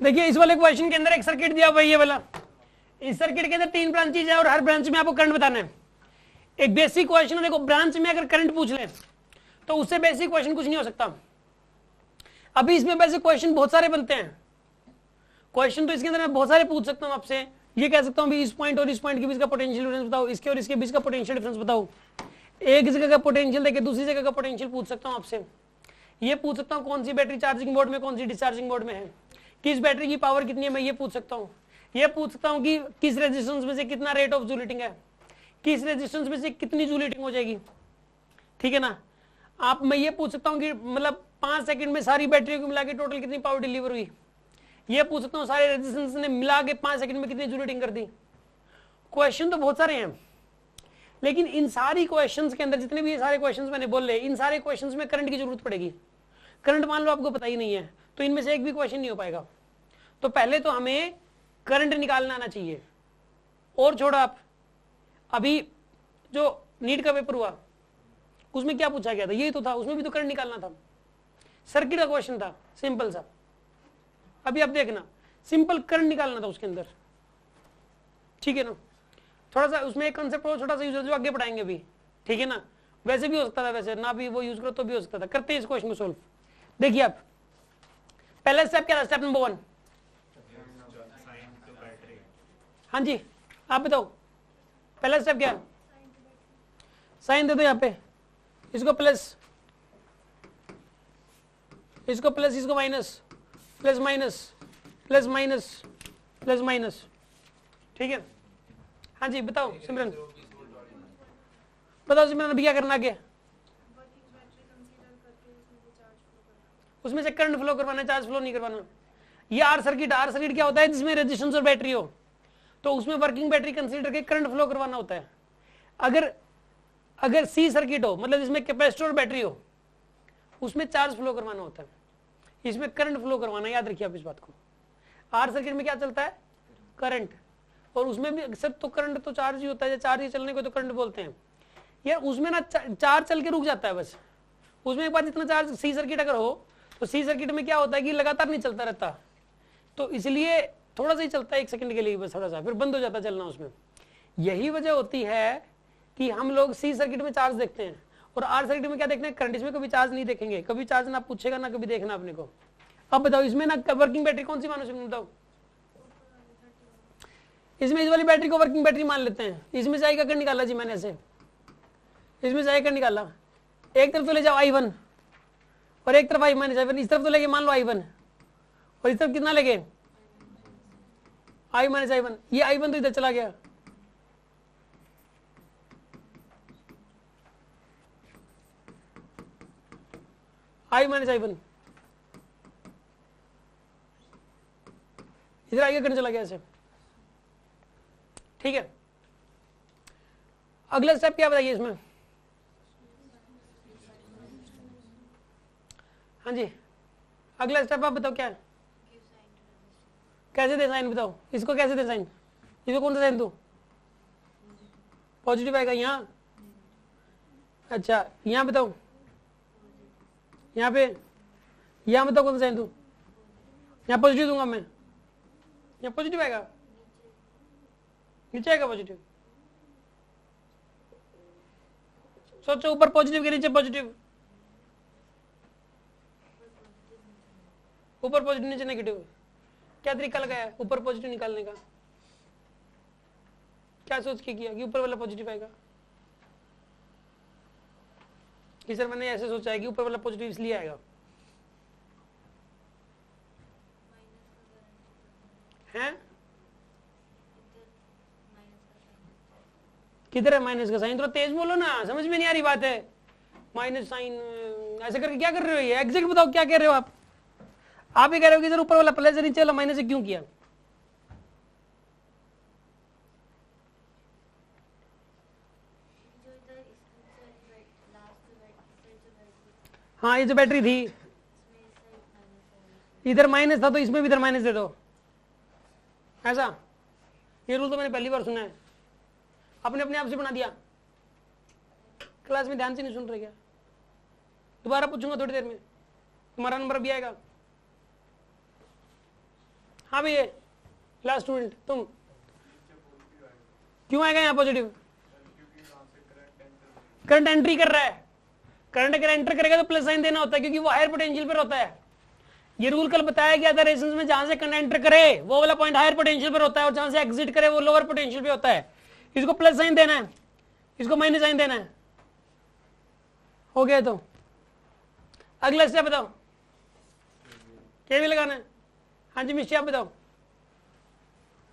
देखिए इस वाले क्वेश्चन के अंदर एक सर्किट दिया हुआ है ये वाला, इस सर्किट के अंदर 3 ब्रांचेज है और हर ब्रांच में आपको करंट बताना है। एक बेसिक क्वेश्चन है, देखो ब्रांच में अगर करंट पूछ ले तो उससे बेसिक क्वेश्चन कुछ नहीं हो सकता। अभी इसमें वैसे क्वेश्चन बहुत सारे बनते हैं, क्वेश्चन तो इसके अंदर मैं बहुत सारे पूछ सकता हूं आपसे। ये कह सकता हूं भी इस पॉइंट और इस पॉइंट के बीच का पोटेंशियल डिफरेंस बताओ, इसके और इसके बीच का पोटेंशियल डिफरेंस बताओ। एक जगह का पोटेंशियल देके दूसरी जगह का पोटेंशियल पूछ सकता हूं आपसे। ये पूछ सकता हूं कौन सी बैटरी चार्जिंग मोड में, कौन सी डिस्चार्जिंग मोड में है, किस बैटरी की पावर कितनी है, मैं ये पूछ सकता हूँ। ये पूछ सकता हूँ कि किस रेजिस्टेंस में से कितना रेट ऑफ जूलिटिंग है, किस रेजिस्टेंस में से कितनी जूलिटिंग हो जाएगी, ठीक है ना। आप मैं ये पूछ सकता हूँ कि मतलब 5 सेकंड में सारी बैटरियों को मिला के टोटल कितनी पावर डिलीवर हुई। ये पूछ सकता हूँ सारे रेजिस्टेंस ने मिला के 5 सेकंड में कितनी जूलिटिंग कर दी। क्वेश्चन तो बहुत सारे हैं, लेकिन इन सारी क्वेश्चंस के अंदर जितने भी ये सारे क्वेश्चंस मैंने बोले, इन सारे क्वेश्चंस में करंट की जरूरत पड़ेगी। करंट मान लो आपको पता ही नहीं है तो इनमें से एक भी क्वेश्चन नहीं हो पाएगा। तो पहले तो हमें करंट निकालना आना चाहिए। और छोड़ा आप, अभी जो नीट का पेपर हुआ उसमें क्या पूछा गया था, यही तो था, उसमें भी तो करंट निकालना था। सर्किट का क्वेश्चन था सिंपल सा। अभी आप देखना सिंपल करंट निकालना था उसके अंदर, ठीक है ना। थोड़ा सा उसमें एक कंसेप्ट और छोटा सा यूज जो आगे पढ़ाएंगे भी, ठीक है ना। वैसे भी हो सकता था, वैसे ना भी वो यूज करो तो भी हो सकता था। करते हैं इस क्वेश्चन को सोल्व। देखिए आप पहला स्टेप क्या था, स्टेप नंबर 1। हाँ जी आप बताओ पहला स्टेप क्या है। साइन दे दो यहाँ पे, इसको प्लस, इसको प्लस, इसको minus, plus minus, plus minus, plus minus, ठीक है। हाँ जी बताओ सिमरन, बताओ सिमरन अभी क्या करना आगे। उसमें से करंट फ्लो करवाना, चार्ज फ्लो नहीं करवाना। ये आर सर्किट, आर सर्किट क्या होता है जिसमें रेजिस्टेंस और बैटरी हो, तो उसमें वर्किंग बैटरी कंसीडर करके करंट फ्लो करवाना होता है। अगर सी सर्किट हो, मतलब जिसमें कैपेसिटर और बैटरी हो, उसमें चार्ज फ्लो करवाना होता है, इसमें करंट फ्लो करवाना। याद रखिए आप इस बात को। आर सर्किट में क्या चलता है, करंट, और उसमें भी अक्सर तो करंट तो चार्ज ही होता है, चार्ज ही चलने को तो करंट बोलते हैं। यार उसमें ना चार्ज चल के रुक जाता है बस। उसमें एक बार जितना चार्ज सी सर्किट अगर हो तो सी सर्किट में क्या होता है कि लगातार नहीं चलता रहता, तो इसलिए थोड़ा सा ही चलता है 1 सेकंड के लिए बस, थोड़ा सा फिर बंद हो जाता चलना उसमें। यही वजह होती है कि हम लोग सी सर्किट में चार्ज देखते हैं और आर सर्किट में क्या देखते हैं, करंट। इसमें कभी चार्ज नहीं देखेंगे, कभी चार्ज ना पूछेगा ना कभी देखना अपने को। अब बताओ इसमें ना वर्किंग बैटरी कौन सी मानो सिमरन, बताओ। इसमें इस वाली बैटरी को वर्किंग बैटरी मान लेते हैं। इसमें से आई का करंट निकाला जी मैंने ऐसे, इसमें से आई करंट निकाला। एक तरफ तो ले जाओ I1 और एक तरफ I माइनस I1। इस तरफ तो लेके मान लो I1 और इस तरफ कितना लेके I माइनस I1। ये I1 तो इधर चला गया, I माइनस I1 इधर आगे करने चला गया ऐसे, ठीक है। अगला स्टेप क्या बताइए इसमें। हाँ जी अगला स्टेप आप बताओ क्या है, कैसे दे साइन बताओ। इसको कैसे दे साइन, इसको कौन सा साइन दो, पॉजिटिव आएगा यहाँ। अच्छा यहाँ बताओ, यहाँ पे, यहाँ बताओ कौन सा साइन दो। यहाँ पॉजिटिव दूंगा मैं, यहाँ पॉजिटिव आएगा, नीचे आएगा पॉजिटिव। सोचो ऊपर पॉजिटिव के नीचे पॉजिटिव, ऊपर पॉजिटिव नीचे नेगेटिव। क्या तरीका लगाया ऊपर पॉजिटिव निकालने का, क्या सोच के किया कि ऊपर वाला पॉजिटिव आएगा। कि सर मैंने ऐसे सोचा है कि ऊपर वाला पॉजिटिव इसलिए आएगा। हैं किधर है माइनस का साइन, थोड़ा तेज बोलो ना, समझ में नहीं आ रही बात है। माइनस साइन ऐसे करके क्या कर रहे हो, ये एग्जैक्ट बताओ क्या कह रहे हो आप। आप ही कह रहे हो कि सर ऊपर वाला प्लस है नीचे वाला माइनस से क्यों किया। हाँ ये जो बैटरी थी इधर माइनस था तो इसमें भी इधर माइनस दे दो, ऐसा। ये रूल तो मैंने पहली बार सुना है, आपने अपने आप से बना दिया। क्लास में ध्यान से नहीं सुन रहे क्या, दोबारा पूछूंगा थोड़ी देर में, तुम्हारा नंबर भी आएगा। हाँ भैया लास्ट स्टूडेंट तुम, क्यों आएगा यहाँ पॉजिटिव? करंट एंट्री कर रहा है, करंट अगर एंटर करेगा तो प्लस साइन देना होता है क्योंकि वो हायर पोटेंशियल पर होता है। ये रूल कल बताया गया था रेजोनेंस में, जहां से करंट एंटर करे वो वाला पॉइंट हायर पोटेंशियल पर होता है और जहां से एग्जिट करे वो लोअर पोटेंशियल पे होता है। इसको प्लस साइन देना है, इसको माइनस साइन देना है। हो गया तो अगला स्टेप बताओ, केवीएल लगाना है। हाँ जी मिस्टी आप बताओ,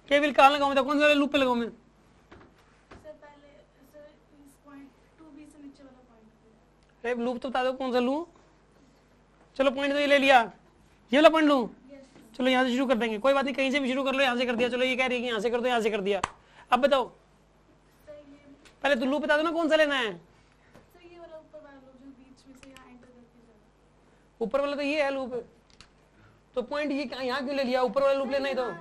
केवीएल कहाँ लगाऊं बताओ, कौन सा लूप पे लगाऊं मैं? लूप तो बता दो कौन सा लूं। चलो पॉइंट तो ये ले लिया, ये वाला पॉइंट लूं। चलो यहाँ से शुरू कर देंगे, कोई बात नहीं, कहीं से भी शुरू कर लो, यहाँ से कर दिया। चलो ये कह रही है कि यहाँ से कर दो, यहाँ से कर दिया। अब बताओ पहले तो लूप बता दो ना कौन सा लेना है। ऊपर वाला तो ये है लूप, तो पॉइंट ये यहाँ क्यों ले लिया? ऊपर वाला लूप लेना ही तो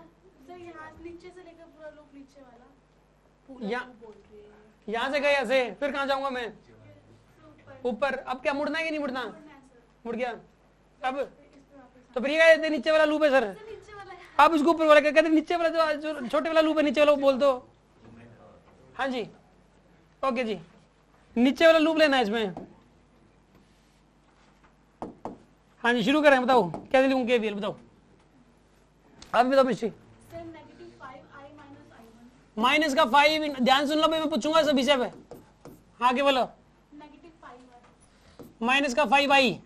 यहाँ से गए, ऐसे फिर कहाँ जाऊंगा मैं? ऊपर। अब क्या मुड़ना है कि नहीं मुड़ना? मुड़ गया। अब तो फिर ये नीचे वाला लूप है सर। अब इसको ऊपर वाला क्या कहते हैं? नीचे वाला जो छोटे वाला लूप है, नीचे वाला बोल दो। हाँ जी ओके जी, नीचे वाला लूप लेना है इसमें। हाँ जी शुरू करें, बताओ कैसे लिखूं केवीएल बताओ। आप बताओ मिस्ट्री। माइनस का 5, ध्यान सुन लो मैं पूछूंगा सभी से। हाँ के बोलो। माइनस का 5i,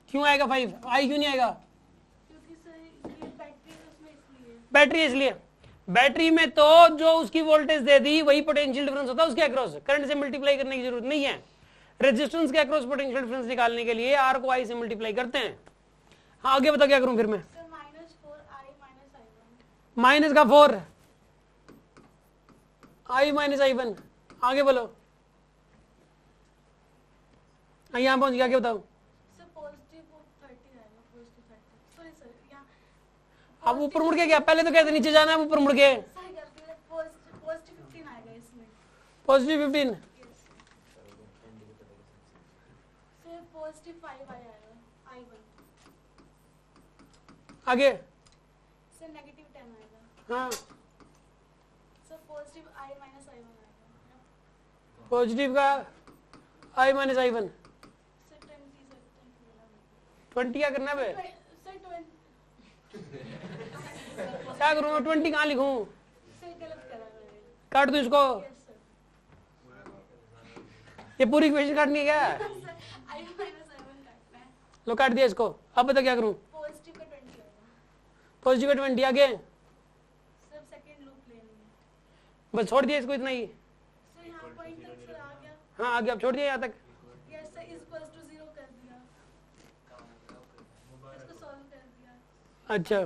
क्यों आएगा 5? आई क्यों नहीं आएगा? बैटरी इसलिए, बैटरी में तो जो उसकी वोल्टेज दे दी वही पोटेंशियल डिफरेंस होता है उसके अक्रॉस, करंट से मल्टीप्लाई करने की जरूरत नहीं है। रेजिस्टेंस के अक्रॉस पोटेंशियल डिफरेंस निकालने के लिए आर को आई से मल्टीप्लाई करते हैं। हाँ आगे बताओ क्या करूं फिर मैं? माइनस का 4 आई माइनस i1, आगे बोलो। यहाँ पहुंच गया, क्या बताओ? अब ऊपर मुड़ के क्या? पहले तो कहते नीचे जाना है, ऊपर मुड़ के पॉजिटिव 15, आगे नेगेटिव 10 आएगा। हाँ पॉजिटिव i माइनस i1 आएगा। पॉजिटिव का i माइनस i1। 20 क्या करना है? क्या करूँ मैं? 20 कहाँ लिखूं? काट दो इसको। ये पूरी इक्वेशन काटनी है क्या? लो काट दिया इसको। अब बता क्या करूं? पॉजिटिव का 20 आगे बस छोड़ दिया इसको, इतना ही। हाँ आगे अब छोड़ दिया यहाँ तक। अच्छा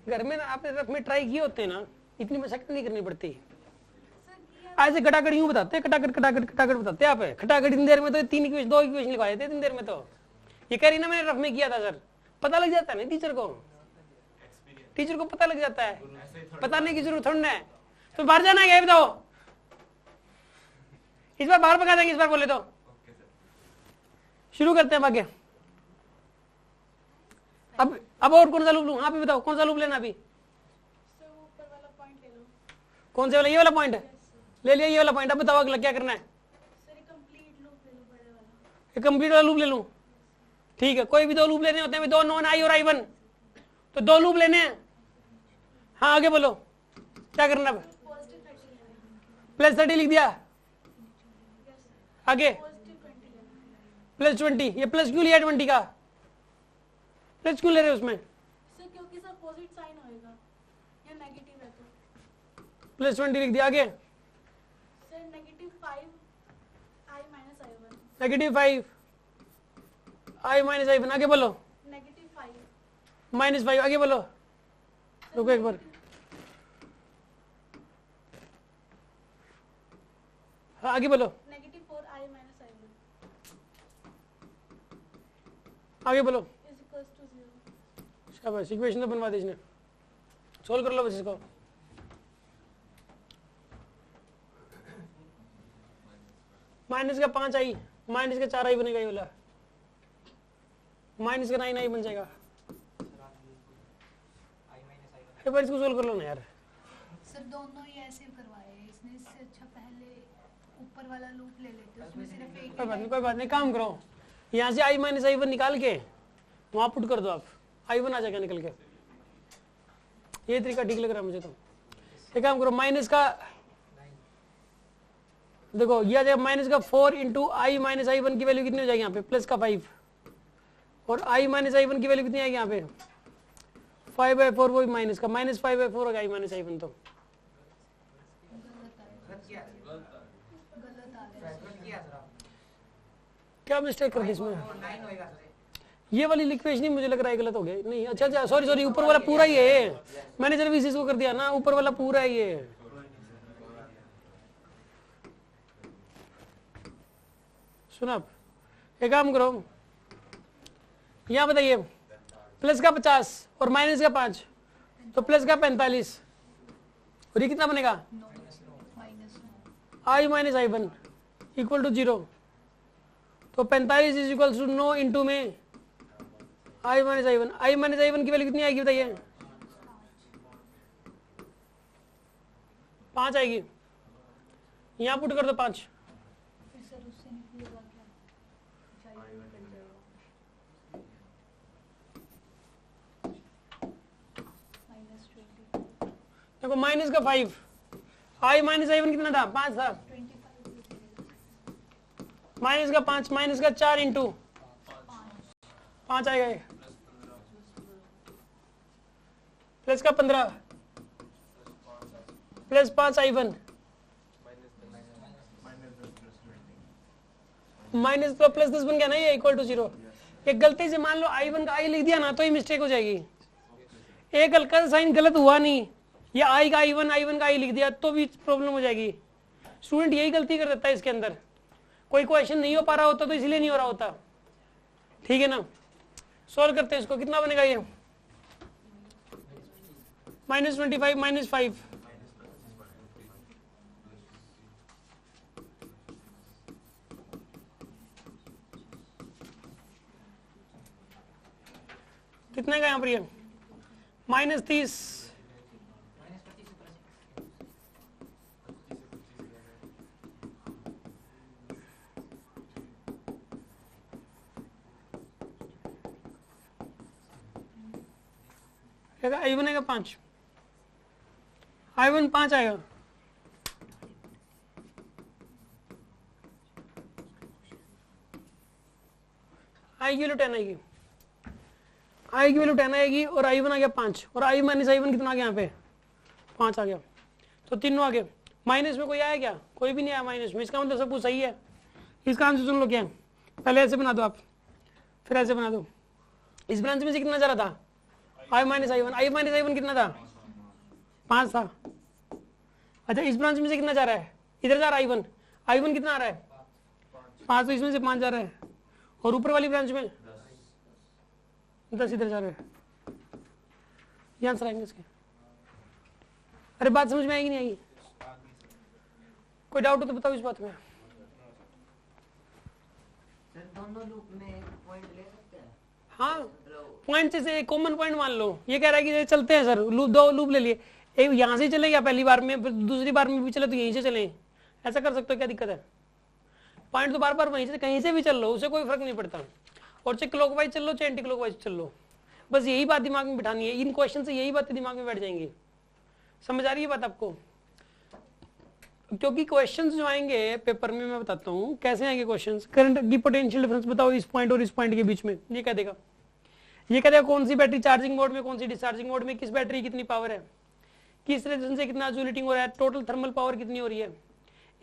घर में ना आपने रफ में ट्राई किए होते हैं ना, इतनी मशक्कत नहीं करनी पड़ती। ऐसे खटाखट यूं बताते हैं, खटाखट बताते हैं आप। खटाखट इतनी देर में तो 2 इक्वेशन लिखवाए थे इतनी देर में। तो ये कह रही ना मैंने रफ में किया था सर। पता लग जाता है ना टीचर को पता लग जाता है, बताने की जरूरत थोड़ी है। तो बाहर जाना है क्या बताओ? इस बार बाहर पका देंगे, इस बार बोले तो। शुरू करते हैं आगे। अब और कौन सा लूप लूं? हाँ भी बताओ कौन सा लूप लेना अभी? ऊपर वाला पॉइंट ले लो। कौन से वाला? ये वाला पॉइंट ले लिया, ये वाला पॉइंट। अब बताओ अगला क्या करना है? कंप्लीट लूप ले लो, बड़े वाला। कंप्लीट वाला लूप ले लूं? ठीक है, कोई भी 2 लूप लेने होते हैं, 2 नॉन आई और i1, तो 2 लूप लेने हैं। हाँ आगे बोलो क्या करना है? प्लस 30 लिख दिया, आगे प्लस 20। ये प्लस क्यों लिया 20 का? प्लस क्यों ले रहे हो उसमें? सर क्योंकि सर अपोजिट साइन होएगा या नेगेटिव है तो प्लस 20 लिख दिया, आगे sir negative 5 i minus i1। Negative 5 i minus i1, आगे बोलो। नेगेटिव 5 माइनस 5, आगे बोलो। रुको एक बार, हाँ आगे बोलो। नेगेटिव 4 i माइनस i1 आगे बोलो। Is equals to 0। शाबाश, इक्वेशन तो बनवा दी इसने। सोल्व कर लो बस इसको। माइनस का 5 आई, माइनस का 4 आई बनेगा ये वाला। माइनस का 9 बन जाएगा। एक बार इसको सोल्व कर लो ना यार। सर दोनों ही ऐसे करवाए हैं, इसने इससे अच्छा पहले ऊपर वाला लूप ले लेते, उसमें सिर्फ एक कोई बात नहीं, काम करो, यहाँ से i माइनस i1 निकाल के वहां पुट कर दो आप, i1 आ जाएगा निकल के। ये तरीका ठीक लग रहा है मुझे तो। एक काम करो, माइनस का देखो ये आ जाएगा माइनस का 4 इंटू आई माइनस i1 की वैल्यू कितनी हो जाएगी यहाँ पे, प्लस का 5, और i माइनस i1 की वैल्यू कितनी आएगी यहाँ पे 5/4, वो माइनस का -5/4 होगा i माइनस i1। तो क्या मिस्टेक कर दी इसमें, ये वाली इक्वेशन ही मुझे लग रहा है गलत हो गया। नहीं अच्छा सॉरी ऊपर वाला पूरा ही है, मैंने जब इसी को कर दिया ना, ऊपर वाला पूरा ही है। सुना आप, एक काम करो, यहां बताइए प्लस का 50 और माइनस का 5, तो प्लस का 45, और ये कितना बनेगा i minus i1 equal to 0। तो 45 इज इक्वल टू 9 इंटू में i माइनस i1 की वैल्यू कितनी आएगी बताइए, 5 आएगी। यहां पुट कर दो 5, देखो माइनस का 5, i माइनस i1 कितना था 5 था, माइनस का 5 माइनस का 4 इंटू 5 आएगा, प्लस का 15 प्लस 5 i1 माइनस तो प्लस 10 बन गया ना, ये इक्वल टू 0। एक गलती से मान लो i1 का i लिख दिया ना तो ही मिस्टेक हो जाएगी। एक हल्का साइन गलत हुआ नहीं, या i का i1 का i लिख दिया तो भी प्रॉब्लम हो जाएगी। स्टूडेंट यही गलती कर देता है इसके अंदर, कोई क्वेश्चन नहीं हो पा रहा होता तो इसलिए नहीं हो रहा होता, ठीक है ना। सॉल्व करते हैं इसको, कितना बनेगा ये -25 -5, कितने का यहाँ पर ये -30, i बनेगा 5, i1 5 आएगा। i की वैल्यू 10 आएगी, i की वैल्यू 10 आएगी, और i1 आ गया 5, और i माइनस i1 कितना आ गया यहाँ पे 5 आ गया, तो तीनों आ गए। माइनस में कोई आया क्या, कोई भी नहीं आया माइनस में, इसका मतलब सब कुछ सही है। इसका आंसर सुन लो क्या है, पहले ऐसे बना दो आप, फिर ऐसे बना दो। इस ब्रांच में से कितना जा रहा था i माइनस i1 कितना था 5 था। अच्छा इस ब्रांच में से कितना जा रहा है, इधर जा रहा है i1 कितना आ रहा है 5, तो इसमें से 5 जा रहा है, और ऊपर वाली ब्रांच में 10 इधर जा रहा है। ये आंसर आएंगे इसके। अरे बात समझ में आएगी नहीं आएगी, कोई डाउट हो तो बताओ इस बात में। दोनों लूप में पॉइंट ले सकते हैं। हाँ पॉइंट से कॉमन पॉइंट मान लो, ये कह रहा है कि चलते हैं सर लूप, 2 लूप ले लिए, एक यहाँ से चले या पहली बार में, फिर दूसरी बार में भी चले तो यहीं से चले, ऐसा कर सकते हो, क्या दिक्कत है। पॉइंट तो बार बार वहीं से कहीं से भी चल लो, उससे कोई फर्क नहीं पड़ता, और चाहे क्लॉकवाइज चल लो चाहे एंटी क्लॉकवाइज चल लो, बस यही बात दिमाग में बिठानी है। इन क्वेश्चन से यही बातें दिमाग में बैठ जाएंगी। समझ आ रही है बात आपको, क्योंकि क्वेश्चंस जो आएंगे पेपर में मैं बताता हूँ कैसे आएंगे क्वेश्चंस। करंट की पोटेंशियल डिफरेंस बताओ इस पॉइंट और इस पॉइंट के बीच में, ये कह देगा, ये कह देगा कौन सी बैटरी चार्जिंग मोड में, कौन सी डिस्चार्जिंग मोड में, किस बैटरी कितनी पावर है, किस रेजिस्टेंस से कितना जूलिटिंग हो रहा है, टोटल थर्मल पावर कितनी हो रही है,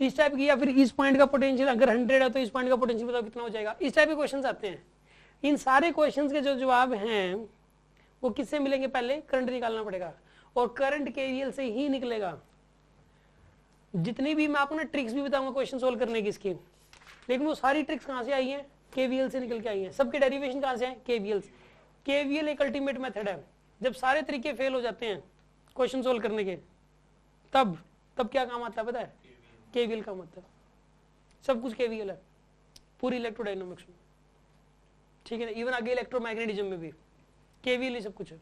इस टाइप की। या फिर इस पॉइंट का पोटेंशियल अगर 100 है तो इस पॉइंट का पोटेंशियल बताओ कितना हो जाएगा। इस टाइप के क्वेश्चन आते हैं। इन सारे क्वेश्चंस के जो जवाब हैं वो किससे मिलेंगे, पहले करंट निकालना पड़ेगा, और करंट केवीएल से ही निकलेगा। जितनी भी मैं आपको ना ट्रिक्स भी बताऊंगा क्वेश्चन सोल्व करने की इसकी, लेकिन वो सारी ट्रिक्स कहां से आई हैं, केवीएल से निकल के आई हैं। सबके डेरिवेशन कहां से है, केवीएल से। केवीएल एक अल्टीमेट मेथड है। जब सारे तरीके फेल हो जाते हैं क्वेश्चन सोल्व करने के, तब क्या काम आता है पता है, केवीएल काम आता है। सब कुछ केवीएल है पूरी इलेक्ट्रोडायनामिक्स में, ठीक। ठीक है ना, इवन आगे इलेक्ट्रोमैग्नेटिज्म में भी केवीएल सब कुछ है।